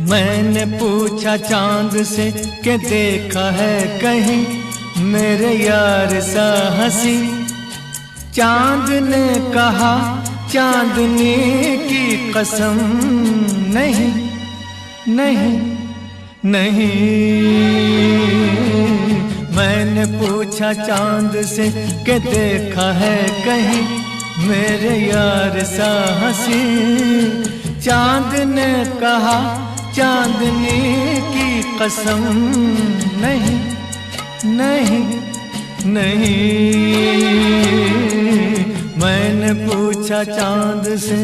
मैंने पूछा चांद से कि देखा है कहीं मेरे यार सा हंसी। चांद ने कहा चांदनी की कसम, नहीं नहीं नहीं। मैंने पूछा चांद से कि देखा है कहीं मेरे यार सा हंसी। चांद ने कहा चांदनी की कसम, नहीं नहीं नहीं। मैंने पूछा चांद से।